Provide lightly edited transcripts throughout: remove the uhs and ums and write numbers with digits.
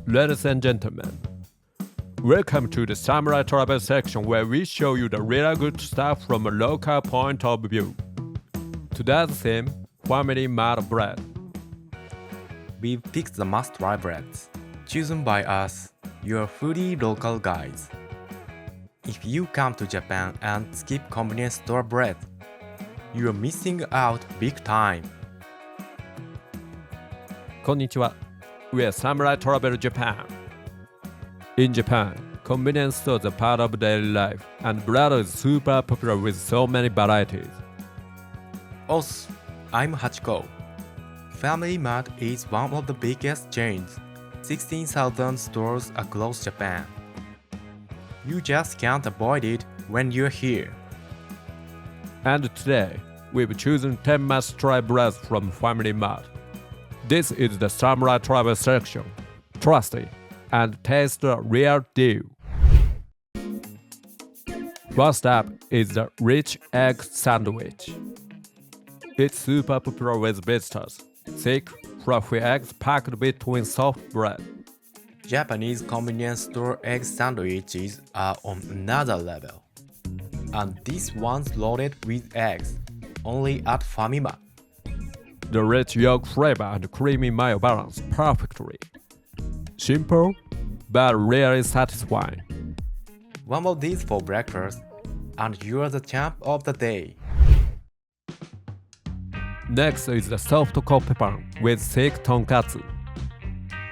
Ladies and gentlemen, welcome to the Samurai Travel section where we show you the really good stuff from a local point of view. Today's theme, FamilyMart bread. We've picked the must-try breads, chosen by us, your foodie local guides. If you come to Japan and skip convenience store bread, you're missing out big time. こんにちは。We are Samurai Travel Japan. In Japan, convenience stores are part of daily life, and bread is super popular with so many varieties. Also, I'm Hachiko. FamilyMart is one of the biggest chains, 16,000 stores across Japan. You just can't avoid it when you're here. And today, we've chosen 10 must-try breads from FamilyMart. This is the Samurai Travel section. Trust it and taste the real deal. First up is the rich egg sandwich. It's super popular with visitors. Thick, fluffy eggs packed between soft bread. Japanese convenience store egg sandwiches are on another level. And this one's loaded with eggs, only at Famima. The rich yolk flavor and creamy mayo balance perfectly. Simple, but really satisfying. One of these for breakfast, and you're the champ of the day. Next is the soft Koppe-pan with thick tonkatsu.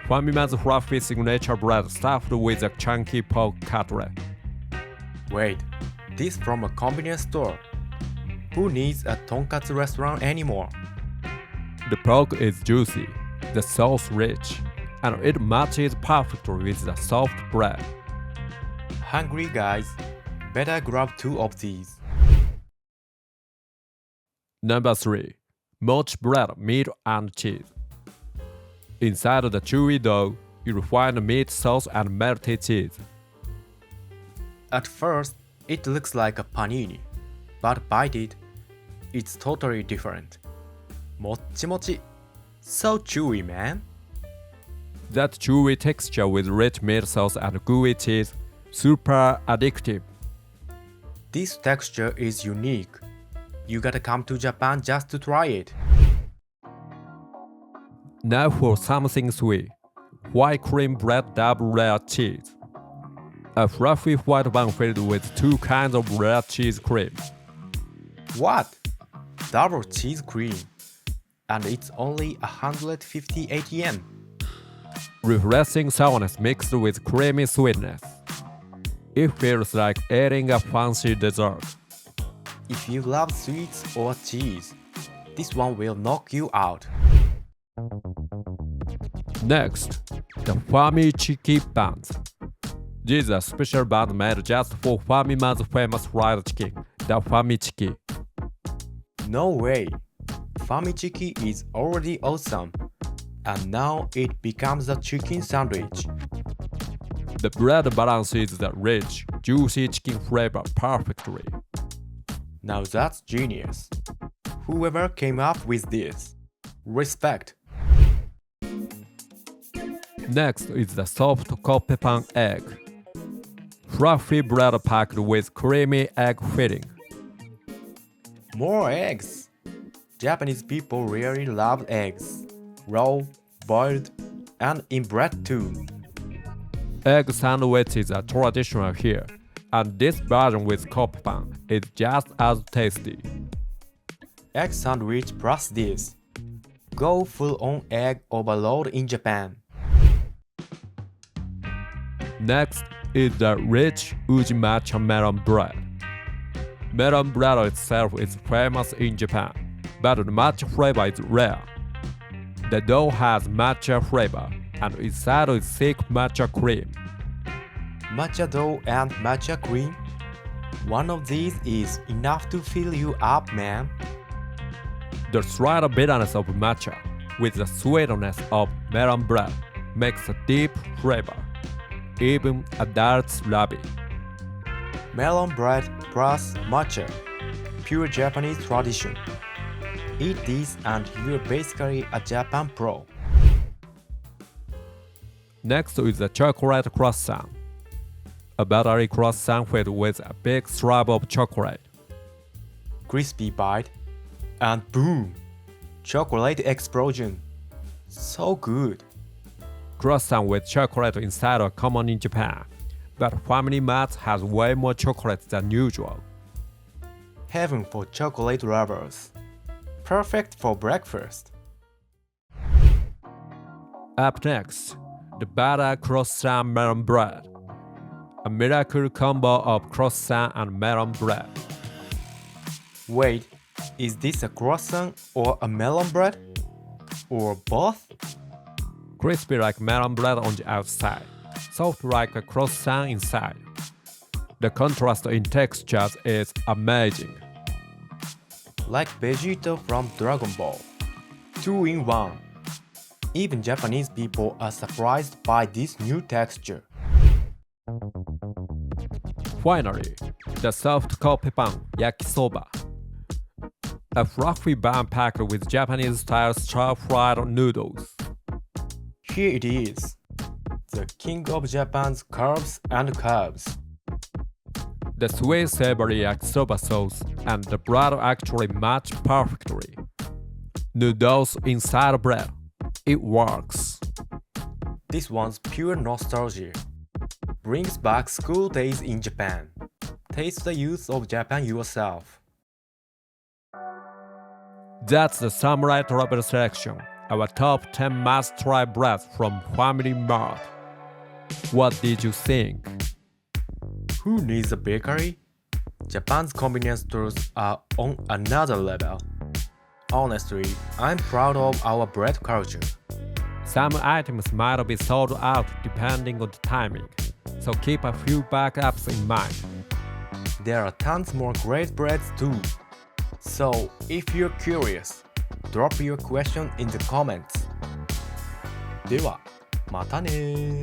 Famima's fluffy signature bread stuffed with a chunky pork cutlet. Wait, this from a convenience store? Who needs a tonkatsu restaurant anymore? The pork is juicy, the sauce rich, and it matches perfectly with the soft bread. Hungry guys, better grab 2 of these. Number 3. Mocchi Bread, meat and cheese. Inside the chewy dough, you'll find meat sauce and melty cheese. At first, it looks like a panini, but bite it, it's totally different. Mocchi mochi, so chewy, man. That chewy texture with rich meat sauce and gooey cheese, super addictive. This texture is unique. You gotta come to Japan just to try it. Now for something sweet. White cream bread double layer cheese. A fluffy white bun filled with 2 kinds of rare cheese cream. What? Double cheese cream. And it's only 158 yen. Refreshing sourness mixed with creamy sweetness. It feels like eating a fancy dessert. If you love sweets or cheese, this one will knock you out. Next, the FamiChiki Buns. These are special buns made just for Famima's famous fried chicken, the FamiChiki. No way! FamiChiki is already awesome, and now it becomes a chicken sandwich. The bread balances the rich, juicy chicken flavor perfectly. Now that's genius. Whoever came up with this, respect. Next is the soft Koppe-pan egg. Fluffy bread packed with creamy egg filling. More eggs! Japanese people really love eggs. Raw, boiled, and in bread too. Egg sandwiches are traditional here, and this version with Koppe-pan is just as tasty. Egg sandwich plus this. Go full-on egg overload in Japan. Next is the rich Uji Matcha melon bread. Melon bread itself is famous in Japan, but the matcha flavor is rare. The dough has matcha flavor, and inside is thick matcha cream. Matcha dough and matcha cream? One of these is enough to fill you up, man. The slight bitterness of matcha with the sweetness of melon bread makes a deep flavor. Even adults love it. Melon bread plus matcha. Pure Japanese tradition. Eat this and you're basically a Japan pro. Next is the chocolate croissant. A buttery croissant filled with a big slab of chocolate. Crispy bite, and boom! Chocolate explosion. So good. Croissant with chocolate inside are common in Japan, but FamilyMart has way more chocolate than usual. Heaven for chocolate lovers. Perfect for breakfast. Up next, the butter croissant melon bread. A miracle combo of croissant and melon bread. Wait, is this a croissant or a melon bread? Or both? Crispy like melon bread on the outside, soft like a croissant inside. The contrast in textures is amazing. Like Vegeta from Dragon Ball. 2 in 1. Even Japanese people are surprised by this new texture. Finally, the soft Koppe-pan yakisoba. A fluffy bun packed with Japanese-style stir-fried noodles. Here it is. The king of Japan's carbs and carbs. The sweet savory yakisoba sauce and the bread actually match perfectly. Noodles inside bread. It works. This one's pure nostalgia. Brings back school days in Japan. Taste the youth of Japan yourself. That's the Samurai Travel Selection, our top 10 must-try breads from FamilyMart. What did you think? Who needs a bakery? Japan's convenience stores are on another level. Honestly, I'm proud of our bread culture. Some items might be sold out depending on the timing, so keep a few backups in mind. There are tons more great breads too. So, if you're curious, drop your question in the comments. では、またね